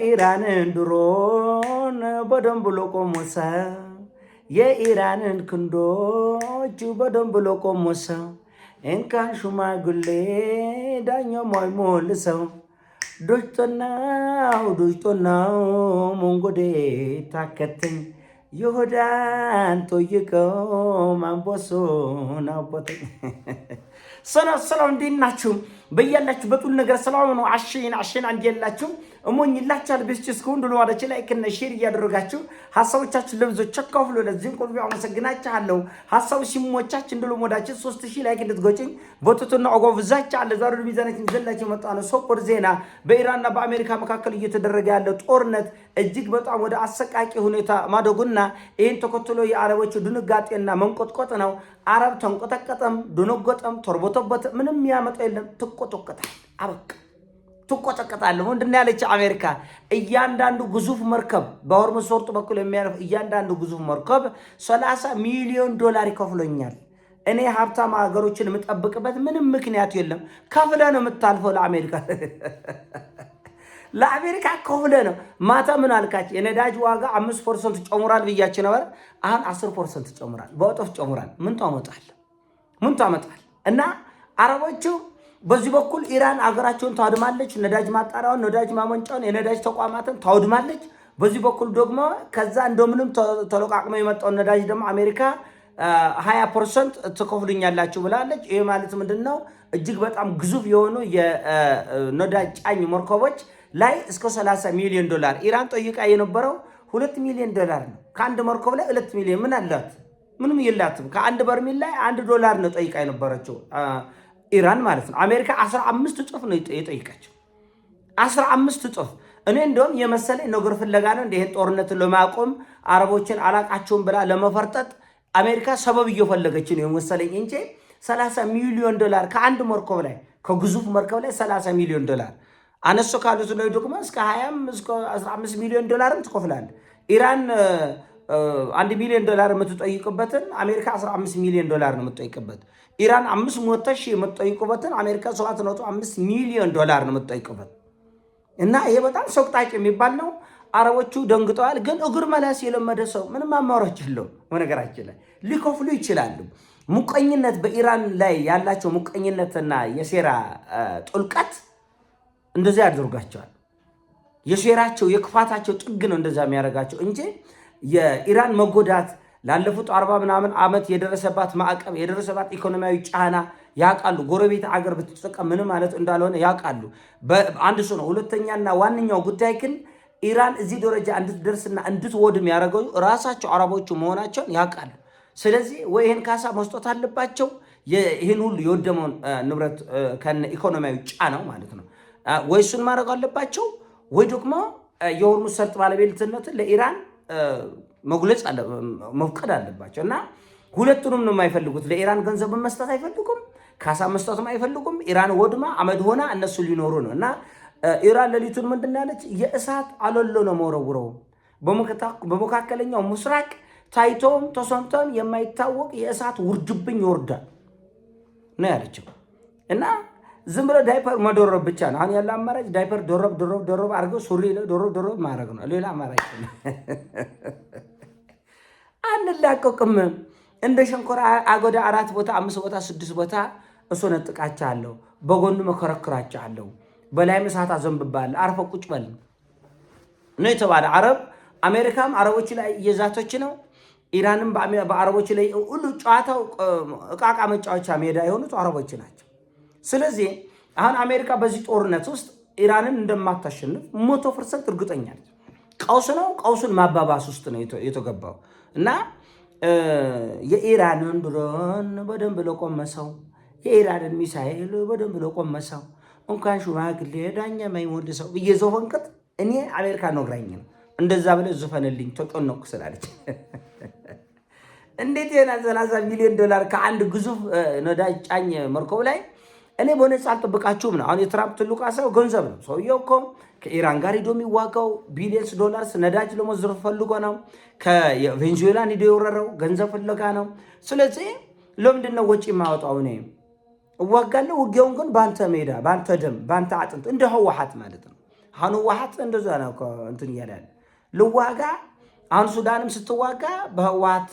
የኢራንን ድሮን በደንብ ለቆሞሰ የኢራንን ክንዶች በደንብ ለቆሞሰ እንካን ሽማግሌ ዳኛው ማይሞልሰው ዶጅቶናው መንጎዴ ታከተኝ ይሁዳን ጠይቀው ማንቦሶ ናቦተኝ ሰላም እንዴት ናችሁ? በያላችሁበት ሁሉ ነገር ሰላም ነው። አሽን አንጀላችሁ እሞኝላችኋል። በስጭስ ሁሉ ወዳች ላይክ እና ሼር እያደረጋችሁ ሐሳቦቻችሁ ለብዙዎች አካፍሉ። ለዚህም ቆልቢ አመሰግናችኋለሁ። ሐሳቡ ሲሞቻችሁ እንደሉ ወዳች 3000 ላይክ እንድትጎጭኝ ቦቶቶና አጓብዛች አለ ዛሬ ሚዛናችን ዘላችሁ መጣ ነው። ሶፖር ዜና በኢራንና በአሜሪካ መካከል እየተደረገ ያለው ጦርነት እጅግ በጣም ወደ አሰቃቂ ሁኔታ ማደጉና ይሄን ተከትሎ የአረቦቹ ድንጋጤና መንቆጥቆጥ ነው። አረብ ተንቆጠቀጠም ደነገጠም ተርቦተበት ምንም ያመጣ የለም። ትቆጠቀጣል አበቃ ትቆጠቀጣል። ምንድነው ያለች አሜሪካ? እያንዳንዱ ግዙፍ መርከብ በሆርሙዝ ሰርጥ በኩል የሚያልፍ እያንዳንዱ ግዙፍ መርከብ 30 ሚሊዮን ዶላር ይከፍለኛል። እኔ ሀብታም ሀገሮችን የምጠብቅበት ምንም ምክንያት የለም። ከፍለ ነው የምታልፈው ለአሜሪካ ለአሜሪካ ከፍለ ነው። ማታ ምን አልካች? የነዳጅ ዋጋ 5% ጨምሯል ብያችሁ ነበር። አሁን 10% ጨምሯል። በወጣፍ ጨምሯል። ምን ታመጣል? እና አረቦቹ በዚህ በኩል ኢራን አገራቸውን ታውድማለች። ነዳጅ ማጣሪያውን፣ ነዳጅ ማመንጫውን፣ የነዳጅ ተቋማትን ታውድማለች። በዚህ በኩል ደግሞ ከዛ እንደምንም ተለቃቅሞ የመጣው ነዳጅ ደግሞ አሜሪካ 20% ትከፍሉኛላችሁ ብላለች። ይሄ ማለት ምንድነው? እጅግ በጣም ግዙፍ የሆኑ የነዳጅ ጫኝ መርከቦች ላይ እስከ 30 ሚሊዮን ዶላር ኢራን ጠይቃ የነበረው 2 ሚሊዮን ዶላር ነው። ከአንድ መርከብ ላይ 2 ሚሊዮን ምን አላት? ምንም የላትም። ከአንድ በርሚል ላይ $1 ነው ጠይቃ የነበረችው ኢራን ማለት ነው። አሜሪካ 15 እጥፍ ነው የጠይቀችው። 15 እጥፍ። እኔ እንደውም የመሰለኝ ነገር ፍለጋ ነው ይሄን ጦርነትን ለማቆም አረቦችን አላቃቸውም ብላ ለመፈርጠጥ አሜሪካ ሰበብ እየፈለገች ነው የመሰለኝ እንጂ 30 ሚሊዮን ዶላር ከአንድ መርከብ ላይ ከግዙፍ መርከብ ላይ 30 ሚሊዮን ዶላር አነሱ ካሉት ላይ ደግሞ እስከ 20 እስከ 15 ሚሊዮን ዶላርም ትከፍላለች። ኢራን 1 ሚሊዮን ዶላር የምትጠይቅበትን አሜሪካ 15 ሚሊዮን ዶላር ነው የምትጠይቅበት። ኢራን 500,000 የምትጠይቅበትን አሜሪካ 7.5 ሚሊዮን ዶላር ነው የምትጠይቅበት። እና ይሄ በጣም ሰቅጣጭ የሚባል ነው። አረቦቹ ደንግጠዋል። ግን እግር መላስ የለመደ ሰው ምንም አማራጭ የለውም። በነገራችን ላይ ሊከፍሉ ይችላሉ። ሙቀኝነት በኢራን ላይ ያላቸው ሙቀኝነትና የሴራ ጥልቀት እንደዛ ያደርጋቸዋል። የሴራቸው የክፋታቸው ጥግ ነው እንደዛ የሚያደርጋቸው እንጂ የኢራን መጎዳት ላለፉት 40 ምናምን ዓመት የደረሰባት ማዕቀብ የደረሰባት ኢኮኖሚያዊ ጫና ያውቃሉ። ጎረቤት አገር ብትጠቀም ምን ማለት እንዳልሆነ ያውቃሉ። አንድ ሰው ነው። ሁለተኛና ዋነኛው ጉዳይ ግን ኢራን እዚህ ደረጃ እንድትደርስና እንድትወድም ያደረገው ራሳቸው አረቦቹ መሆናቸውን ያውቃሉ። ስለዚህ ወይ ይሄን ካሳ መስጠት አለባቸው፣ ይሄን ሁሉ የወደመውን ንብረት ከነ ኢኮኖሚያዊ ጫናው ማለት ነው። ወይ እሱን ማድረግ አለባቸው፣ ወይ ደግሞ የሆርሙዝ ሰርጥ ባለቤትነትን ለኢራን መግለጽ መፍቀድ አለባቸው። እና ሁለቱንም ነው የማይፈልጉት። ለኢራን ገንዘብ መስጠት አይፈልጉም፣ ካሳ መስጠትም አይፈልጉም። ኢራን ወድማ አመድ ሆና እነሱ ሊኖሩ ነው። እና ኢራን ሌሊቱን ምንድን ያለች? የእሳት አለሎ ነው መወረውረው በመካከለኛው ምስራቅ ታይቶም ተሰምቶም የማይታወቅ የእሳት ውርጅብኝ ይወርዳል ነው ያለችው። እና ዝም ብሎ ዳይፐር መደረብ ብቻ ነው አሁን ያለ አማራጭ። ዳይፐር ደረብ አድርገው ሱሪ ደረብ ማድረግ ነው። ሌላ አማራጭ አንላቀቅም። እንደ ሸንኮራ አገዳ 4 ቦታ 5 ቦታ 6 ቦታ እሰነጥቃቸዋለሁ፣ በጎኑ መከረክራቸዋለሁ፣ በላይ እሳት አዘንብባለሁ፣ አርፈ ቁጭ በል ነው የተባለ። አሜሪካም አረቦች ላይ እየዛቶች ነው። ኢራንም በአረቦች ላይ ሁሉ ጨዋታው እቃቃ መጫወቻ ሜዳ የሆኑት አረቦች ናቸው። ስለዚህ አሁን አሜሪካ በዚህ ጦርነት ውስጥ ኢራንን እንደማታሸንፍ 100% እርግጠኛ ነች። ቀውስ ነው። ቀውሱን ማባባስ ውስጥ ነው የተገባው። እና የኢራንን ድሮን በደንብ ለቆመሰው፣ የኢራንን ሚሳኤል በደንብ ለቆመሰው እንኳን ሽማግሌ ዳኛ ማይሞልሰው ብዬ ዘፈንከት እኔ አሜሪካ ነግራኝ ነው እንደዛ ብለ ዘፈንልኝ ተጠነቁ ስላለች እንዴት የና 30 ሚሊዮን ዶላር ከአንድ ግዙፍ ነዳጅ ጫኝ መርከብ ላይ እኔ በነፃ አልጠብቃችሁም ነው። አሁን የትራምፕ ትልቁ አሳብ ገንዘብ ነው። ሰውየው እኮ ከኢራን ጋር ሄዶ የሚዋጋው ቢሊየንስ ዶላርስ ነዳጅ ለመዝረፍ ፈልጎ ነው። ከቬንዙዌላን ሄዶ የወረረው ገንዘብ ፍለጋ ነው። ስለዚህ ለምንድን ነው ወጪ የማወጣው? እኔ እዋጋለሁ። ውጊያውን ግን በአንተ ሜዳ፣ በአንተ ደም፣ በአንተ አጥንት እንደ ህወሓት ማለት ነው። አሁን ህወሓት እንደዛ ነው እንትን እያለ ያለ ልዋጋ። አሁን ሱዳንም ስትዋጋ በህወሓት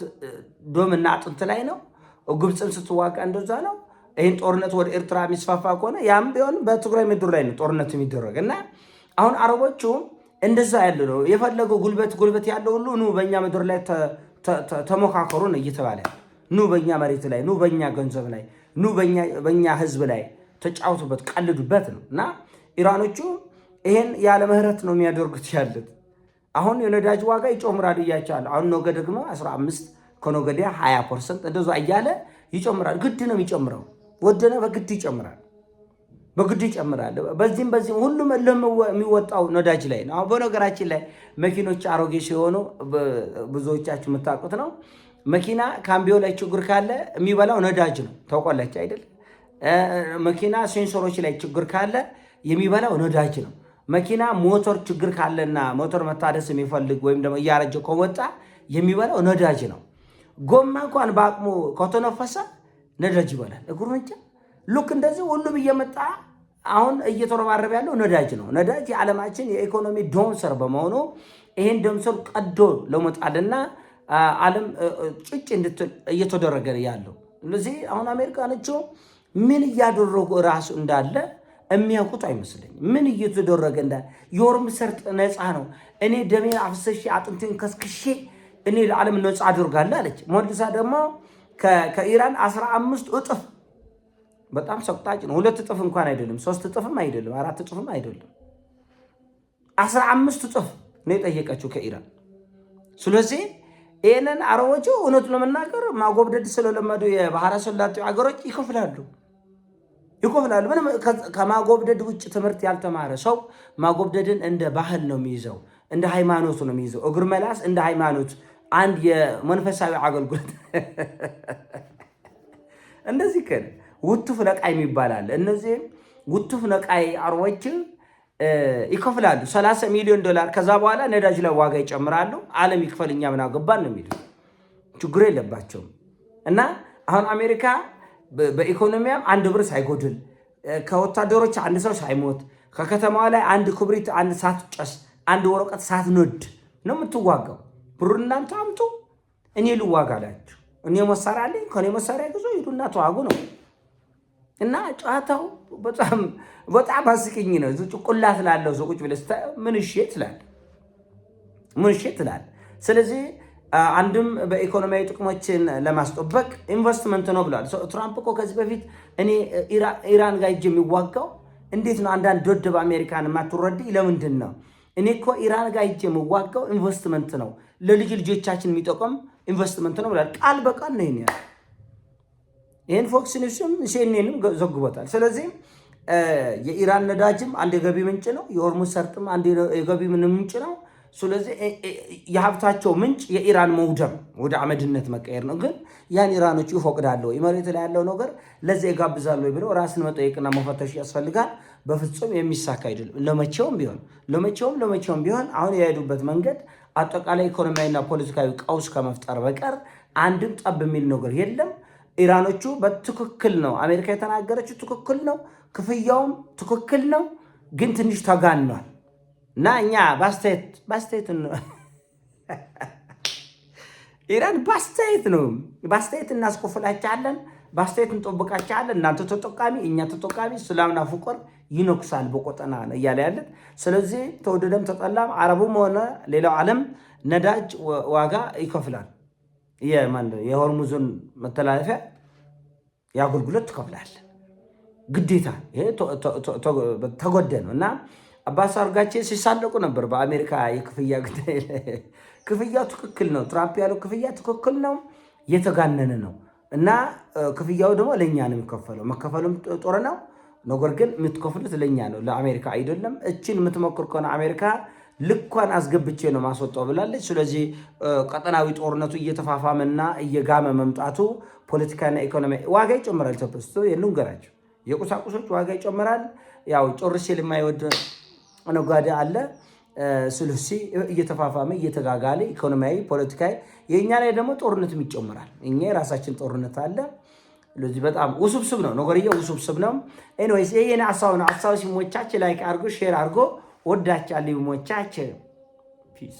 ዶምና አጥንት ላይ ነው። ግብፅም ስትዋጋ እንደዛ ነው። ይህን ጦርነት ወደ ኤርትራ የሚስፋፋ ከሆነ ያም ቢሆን በትግራይ ምድር ላይ ነው ጦርነት የሚደረግ እና አሁን አረቦቹ እንደዛ ያለ ነው የፈለገው ጉልበት ያለው ሁሉ ኑ በእኛ ምድር ላይ ተሞካከሩ ነው እየተባለ ኑ በእኛ መሬት ላይ ኑ በእኛ ገንዘብ ላይ ኑ በእኛ ህዝብ ላይ ተጫውቱበት ቀልዱበት ነው እና ኢራኖቹ ይሄን ያለ ምህረት ነው የሚያደርጉት ያሉት። አሁን የነዳጅ ዋጋ ይጨምራል እያቻለ አሁን ነገ ደግሞ 15 ከነገ ወዲያ 20% እንደዛ እያለ ይጨምራል። ግድ ነው የሚጨምረው፣ ወደነ በግድ ይጨምራል፣ በግድ ይጨምራል። በዚህም ሁሉም የሚወጣው ነዳጅ ላይ ነው። አሁን በነገራችን ላይ መኪኖች አሮጌ ሲሆኑ ብዙዎቻችሁ የምታውቁት ነው። መኪና ካምቢዮ ላይ ችግር ካለ የሚበላው ነዳጅ ነው። ታውቃላችሁ አይደል? መኪና ሴንሰሮች ላይ ችግር ካለ የሚበላው ነዳጅ ነው። መኪና ሞተር ችግር ካለና ሞተር መታደስ የሚፈልግ ወይም ደግሞ እያረጀ ከወጣ የሚበላው ነዳጅ ነው። ጎማ እንኳን በአቅሙ ከተነፈሰ ነዳጅ ይበላል። እግሩ እንጂ ልክ እንደዚህ ሁሉም እየመጣ አሁን እየተረባረበ ያለው ነዳጅ ነው። ነዳጅ የዓለማችን የኢኮኖሚ ዶምሰር በመሆኑ ይሄን ዶምሰር ቀዶ ለመጣልና ዓለም ጭጭ እንድትል እየተደረገ ያለው። ስለዚህ አሁን አሜሪካኖቹ ምን እያደረጉ ራሱ እንዳለ የሚያውቁት አይመስለኝም። ምን እየተደረገ እንዳለ የሆርሙዝ ሰርጥ ነፃ ነው፣ እኔ ደሜን አፍስሼ አጥንቴን ከስክሼ እኔ ለዓለም ነፃ አድርጋለሁ አለች። ሞልሳ ደግሞ ከኢራን 15 እጥፍ በጣም ሰቅጣጭ ነው። 2 እጥፍ እንኳን አይደለም፣ 3 እጥፍም አይደለም፣ 4 እጥፍም አይደለም፣ 15 እጥፍ ነው የጠየቀችው ከኢራን። ስለዚህ ይህንን አረቦቹ እውነቱ ለመናገር ማጎብደድ ስለለመዱ የባህረ ሰላጤው አገሮች ይከፍላሉ። ምንም ከማጎብደድ ውጭ ትምህርት ያልተማረ ሰው ማጎብደድን እንደ ባህል ነው የሚይዘው፣ እንደ ሃይማኖት ነው የሚይዘው። እግር መላስ እንደ ሃይማኖት አንድ የመንፈሳዊ አገልግሎት እንደዚህ ከነ ውቱፍ ነቃይ የሚባላል። እነዚህ ውቱፍ ነቃይ አረቦች ይከፍላሉ $30 ሚሊዮን። ከዛ በኋላ ነዳጅ ላይ ዋጋ ይጨምራሉ። ዓለም ይክፈልኛ ምን አገባን ነው የሚሉት። ችግር የለባቸውም። እና አሁን አሜሪካ በኢኮኖሚያም አንድ ብር ሳይጎድል ከወታደሮች አንድ ሰው ሳይሞት ከከተማዋ ላይ አንድ ክብሪት አንድ ሳትጨስ አንድ ወረቀት ሳትነድ ነው የምትዋጋው። ብሩን እናንተ አምጡ፣ እኔ ልዋጋ አላችሁ። እኔ መሳሪያ አለኝ፣ ከኔ መሳሪያ ግዙ፣ ሂዱና ተዋጉ ነው። እና ጨዋታው በጣም አስቂኝ ነው። ጭቁላት ላለው ሰው ቁጭ ብለህ ምን እሺ ትላለህ? ስለዚህ አንድም በኢኮኖሚያዊ ጥቅሞችን ለማስጠበቅ ኢንቨስትመንት ነው ብሏል። ትራምፕ እኮ ከዚህ በፊት እኔ ኢራን ጋር ሂጅ የሚዋጋው እንዴት ነው አንዳንድ ደደብ አሜሪካን የማትረዲ ለምንድን ነው? እኔ እኮ ኢራን ጋር ሂጅ የሚዋጋው ኢንቨስትመንት ነው፣ ለልጅ ልጆቻችን የሚጠቅም ኢንቨስትመንት ነው ብሏል። ቃል በቃል ነው ይሄን ያለው። ይሄን ፎክስ ኒውስም ሲኤንኤንም ዘግቦታል። ስለዚህ የኢራን ነዳጅም አንድ የገቢ ምንጭ ነው፣ የሆርሙዝ ሰርጥም አንድ የገቢ ምንጭ ነው። ስለዚህ የሀብታቸው ምንጭ የኢራን መውደም ወደ አመድነት መቀየር ነው። ግን ያን ኢራኖቹ ይፈቅዳሉ ወይ? መሬት ላይ ያለው ነገር ለዚህ ይጋብዛሉ ወይ ብለው ራስን መጠየቅና መፈተሽ ያስፈልጋል። በፍጹም የሚሳካ አይደለም። ለመቼውም ቢሆን አሁን የሄዱበት መንገድ አጠቃላይ ኢኮኖሚያዊና ፖለቲካዊ ቀውስ ከመፍጠር በቀር አንድም ጠብ የሚል ነገር የለም። ኢራኖቹ በትክክል ነው፣ አሜሪካ የተናገረችው ትክክል ነው፣ ክፍያውም ትክክል ነው። ግን ትንሽ ተጋኗል እና እኛ ባስተያየት ነው ኢራን ባስተያየት እናስቆፍላችኋለን፣ ባስተያየት እንጠብቃችኋለን። እናንተ ተጠቃሚ፣ እኛ ተጠቃሚ፣ ሰላምና ፍቅር ይነግሳል በቆጠና ነው እያለ ያለን። ስለዚህ ተወደደም ተጠላም አረቡም ሆነ ሌላው ዓለም ነዳጅ ዋጋ ይከፍላል። የሆርሙዝን መተላለፊያ የአገልግሎት ትከፍላል ግዴታ። ይሄ ተጎደ ነው እና አባስ አርጋቼ ሲሳለቁ ነበር በአሜሪካ የክፍያ ጉዳይ። ክፍያው ትክክል ነው፣ ትራምፕ ያለው ክፍያ ትክክል ነው፣ የተጋነነ ነው እና ክፍያው ደግሞ ለእኛ ነው የሚከፈለው። መከፈሉም ጦር ነው፣ ነገር ግን የምትከፍሉት ለእኛ ነው፣ ለአሜሪካ አይደለም። እችን የምትሞክር ከሆነ አሜሪካ ልኳን አስገብቼ ነው ማስወጣው ብላለች። ስለዚህ ቀጠናዊ ጦርነቱ እየተፋፋመና እየጋመ መምጣቱ ፖለቲካና ኢኮኖሚ ዋጋ ይጨምራል። ተፈስቶ የሉንገራቸው የቁሳቁሶች ዋጋ ይጨምራል። ያው ጮርሴ ለማይወድ ነጋዴ አለ። ስለዚህ እየተፋፋመ እየተጋጋለ ኢኮኖሚያዊ ፖለቲካዊ የኛ ላይ ደግሞ ጦርነትም ይጨምራል። እኛ የራሳችን ጦርነት አለ። ስለዚህ በጣም ውስብስብ ነው ነገርየው፣ ውስብስብ ነው። ኤኒዌይስ ይሄን ሐሳብ ሲሞቻች ላይክ አድርጎ ሼር አድርጎ ወዳችኋለሁ። ሞቻቸው ፒስ